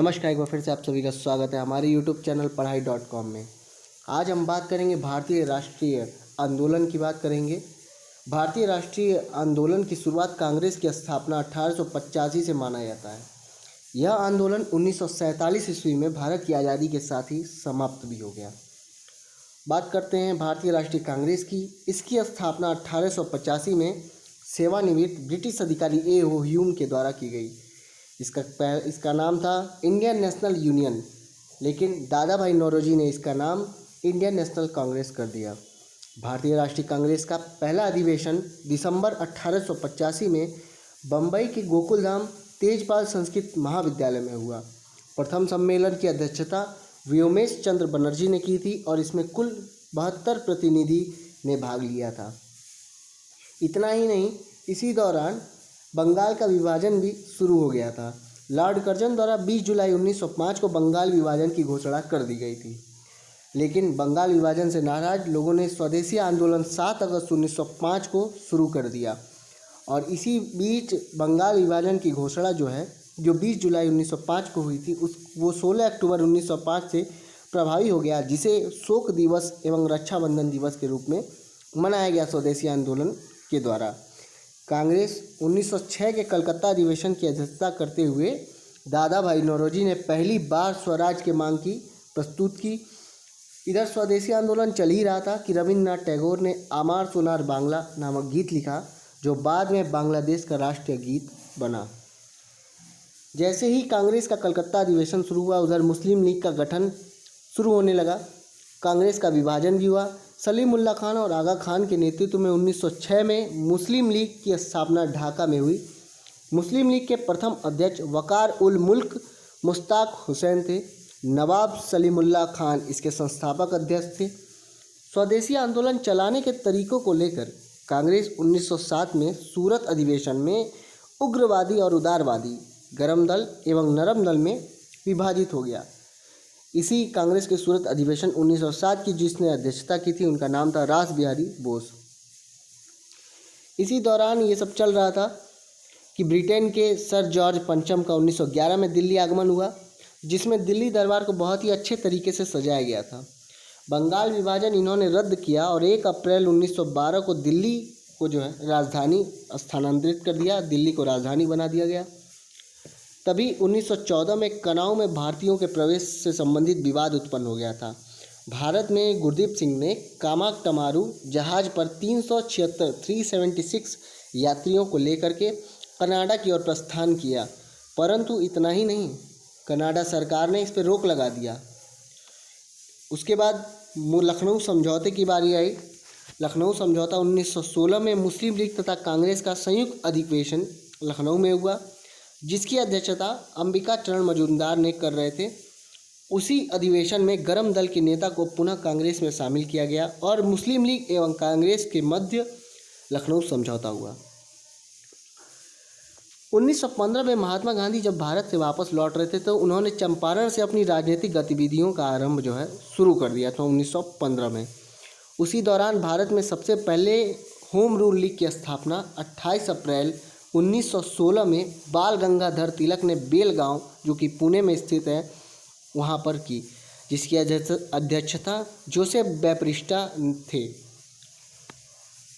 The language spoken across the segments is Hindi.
नमस्कार, एक बार फिर से आप सभी का स्वागत है हमारे YouTube चैनल पढ़ाई.com में। आज हम बात करेंगे भारतीय राष्ट्रीय आंदोलन की बात करेंगे। भारतीय राष्ट्रीय आंदोलन की शुरुआत कांग्रेस की स्थापना 1885 से माना जाता है। यह आंदोलन 1947 ईस्वी में भारत की आज़ादी के साथ ही समाप्त भी हो गया। बात करते हैं भारतीय राष्ट्रीय कांग्रेस की। इसकी स्थापना 1885 में सेवानिवृत्त ब्रिटिश अधिकारी A.O. ह्यूम के द्वारा की गई। इसका नाम था इंडियन नेशनल यूनियन, लेकिन दादा भाई नौरोजी ने इसका नाम इंडियन नेशनल कांग्रेस कर दिया। भारतीय राष्ट्रीय कांग्रेस का पहला अधिवेशन दिसंबर 1885 में बम्बई के गोकुलधाम तेजपाल संस्कृत महाविद्यालय में हुआ। प्रथम सम्मेलन की अध्यक्षता व्योमेश चंद्र बनर्जी ने की थी और इसमें कुल 72 प्रतिनिधि ने भाग लिया था। इतना ही नहीं, इसी दौरान बंगाल का विभाजन भी शुरू हो गया था। लॉर्ड कर्जन द्वारा 20 जुलाई 1905 को बंगाल विभाजन की घोषणा कर दी गई थी, लेकिन बंगाल विभाजन से नाराज लोगों ने स्वदेशी आंदोलन 7 अगस्त 1905 को शुरू कर दिया और इसी बीच बंगाल विभाजन की घोषणा जो 20 जुलाई 1905 को हुई थी वो 16 अक्टूबर 1905 से प्रभावी हो गया, जिसे शोक दिवस एवं रक्षाबंधन दिवस के रूप में मनाया गया स्वदेशी आंदोलन के द्वारा। कांग्रेस 1906 के कलकत्ता अधिवेशन की अध्यक्षता करते हुए दादा भाई नौरोजी ने पहली बार स्वराज की मांग की प्रस्तुत की। इधर स्वदेशी आंदोलन चल ही रहा था कि रविन्द्रनाथ टैगोर ने आमार सोनार बांग्ला नामक गीत लिखा, जो बाद में बांग्लादेश का राष्ट्रीय गीत बना। जैसे ही कांग्रेस का कलकत्ता अधिवेशन शुरू हुआ, उधर मुस्लिम लीग का गठन शुरू होने लगा। कांग्रेस का विभाजन भी हुआ। सलीमुल्लाह खान और आगा खान के नेतृत्व में 1906 में मुस्लिम लीग की स्थापना ढाका में हुई। मुस्लिम लीग के प्रथम अध्यक्ष वकार उल मुल्क मुश्ताक हुसैन थे। नवाब सलीमुल्लाह खान इसके संस्थापक अध्यक्ष थे। स्वदेशी आंदोलन चलाने के तरीकों को लेकर कांग्रेस 1907 में सूरत अधिवेशन में उग्रवादी और उदारवादी, गरम दल एवं नरम दल में विभाजित हो गया। इसी कांग्रेस के सूरत अधिवेशन 1907 की जिसने अध्यक्षता की थी, उनका नाम था रास बिहारी बोस। इसी दौरान ये सब चल रहा था कि ब्रिटेन के सर जॉर्ज पंचम का 1911 में दिल्ली आगमन हुआ, जिसमें दिल्ली दरबार को बहुत ही अच्छे तरीके से सजाया गया था। बंगाल विभाजन इन्होंने रद्द किया और 1 अप्रैल 1912 को दिल्ली को राजधानी स्थानांतरित कर दिया, दिल्ली को राजधानी बना दिया गया। तभी 1914 में कनाऊ में भारतीयों के प्रवेश से संबंधित विवाद उत्पन्न हो गया था। भारत में गुरदीप सिंह ने कामाक टमारू जहाज़ पर 376 यात्रियों को लेकर के कनाडा की ओर प्रस्थान किया, परंतु इतना ही नहीं, कनाडा सरकार ने इस पर रोक लगा दिया। उसके बाद लखनऊ समझौते की बारी आई। लखनऊ समझौता 1916 में मुस्लिम लीग तथा कांग्रेस का संयुक्त अधिवेशन लखनऊ में हुआ, जिसकी अध्यक्षता अंबिका चरण मजूमदार ने कर रहे थे। उसी अधिवेशन में गरम दल के नेता को पुनः कांग्रेस में शामिल किया गया और मुस्लिम लीग एवं कांग्रेस के मध्य लखनऊ समझौता हुआ। 1915 में महात्मा गांधी जब भारत से वापस लौट रहे थे तो उन्होंने चंपारण से अपनी राजनीतिक गतिविधियों का आरंभ शुरू कर दिया था 1915 में। उसी दौरान भारत में सबसे पहले होम रूल लीग की स्थापना 28 अप्रैल 1916 में बाल गंगाधर तिलक ने बेलगांव, जो कि पुणे में स्थित है, वहां पर की, जिसकी अध्यक्षता जोसेफ बैप्टिस्टा थे।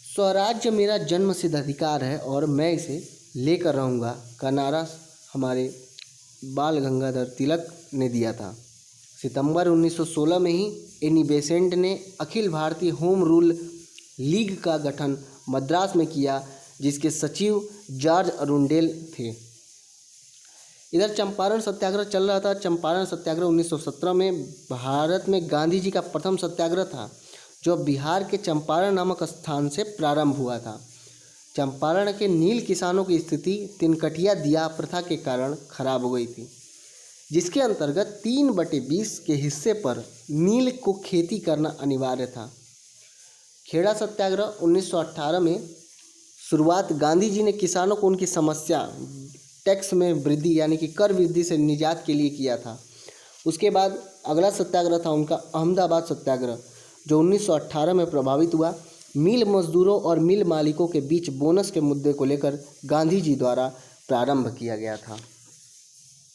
स्वराज्य मेरा जन्मसिद्ध अधिकार है और मैं इसे लेकर रहूँगा का नारा हमारे बाल गंगाधर तिलक ने दिया था। सितंबर 1916 में ही एनी बेसेंट ने Akhil Bharatiya home rule league का गठन मद्रास में किया, जिसके सचिव जॉर्ज अरुंडेल थे। इधर चंपारण सत्याग्रह चल रहा था। चंपारण सत्याग्रह 1917 में भारत में गांधी जी का प्रथम सत्याग्रह था, जो बिहार के चंपारण नामक स्थान से प्रारंभ हुआ था। चंपारण के नील किसानों की स्थिति तिनकटिया दिया प्रथा के कारण खराब हो गई थी, जिसके अंतर्गत 3/20 के हिस्से पर नील को खेती करना अनिवार्य था। खेड़ा सत्याग्रह 1918 में शुरुआत गांधी जी ने किसानों को उनकी समस्या टैक्स में वृद्धि यानी कि कर वृद्धि से निजात के लिए किया था। उसके बाद अगला सत्याग्रह था उनका अहमदाबाद सत्याग्रह, जो 1918 में प्रभावित हुआ। मिल मजदूरों और मिल मालिकों के बीच बोनस के मुद्दे को लेकर गांधी जी द्वारा प्रारंभ किया गया था।